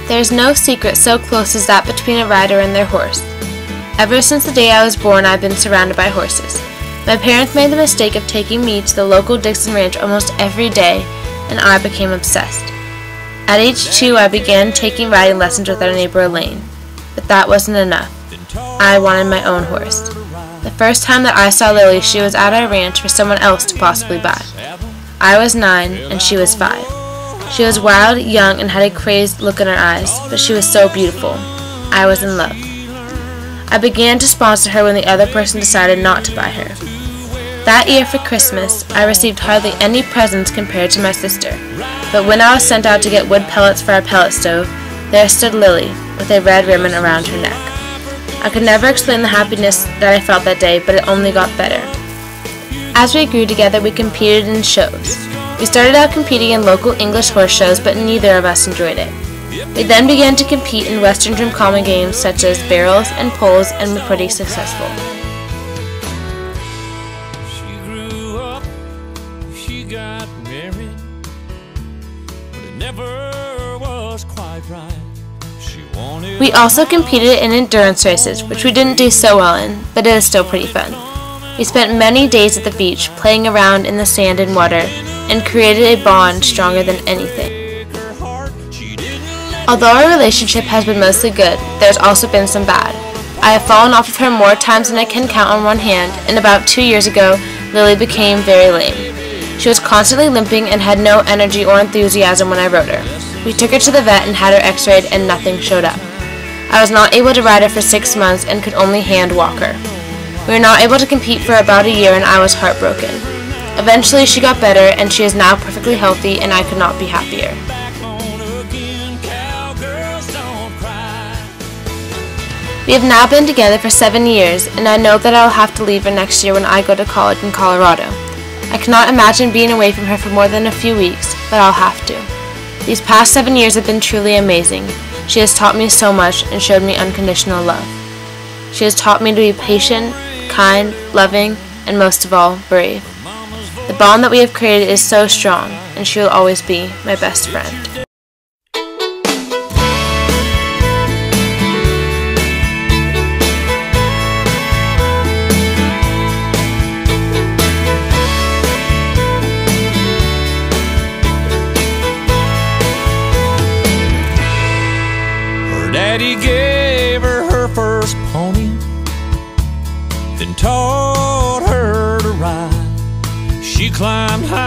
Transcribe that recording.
There is no secret so close as that between a rider and their horse. Ever since the day I was born, I've been surrounded by horses. My parents made the mistake of taking me to the local Dixon Ranch almost every day, and I became obsessed. At age 2, I began taking riding lessons with our neighbor Elaine, but that wasn't enough. I wanted my own horse. The first time that I saw Lily, she was at our ranch for someone else to possibly buy. I was 9 and she was 5. She was wild, young, and had a crazed look in her eyes, but she was so beautiful. I was in love. I began to sponsor her when the other person decided not to buy her. That year for Christmas, I received hardly any presents compared to my sister, but when I was sent out to get wood pellets for our pellet stove, there stood Lily, with a red ribbon around her neck. I could never explain the happiness that I felt that day, but it only got better. As we grew together, we competed in shows. We started out competing in local English horse shows, but neither of us enjoyed it. We then began to compete in Western Trim common games such as barrels and poles, and were pretty successful. Got married, but it never was quite right. We also competed in endurance races, which we didn't do so well in, but it was still pretty fun. We spent many days at the beach, playing around in the sand and water, and created a bond stronger than anything. Although our relationship has been mostly good, there's also been some bad. I have fallen off of her more times than I can count on one hand, and about 2 years ago, Lily became very lame. She was constantly limping and had no energy or enthusiasm when I rode her. We took her to the vet and had her x-rayed, and nothing showed up. I was not able to ride her for 6 months and could only hand walk her. We were not able to compete for about a year, and I was heartbroken. Eventually she got better, and she is now perfectly healthy, and I could not be happier. We have now been together for 7 years, and I know that I will have to leave her next year when I go to college in Colorado. I cannot imagine being away from her for more than a few weeks, but I'll have to. These past 7 years have been truly amazing. She has taught me so much and showed me unconditional love. She has taught me to be patient, kind, loving, and most of all, brave. The bond that we have created is so strong, and she will always be my best friend. Daddy gave her first pony, then taught her to ride. She climbed high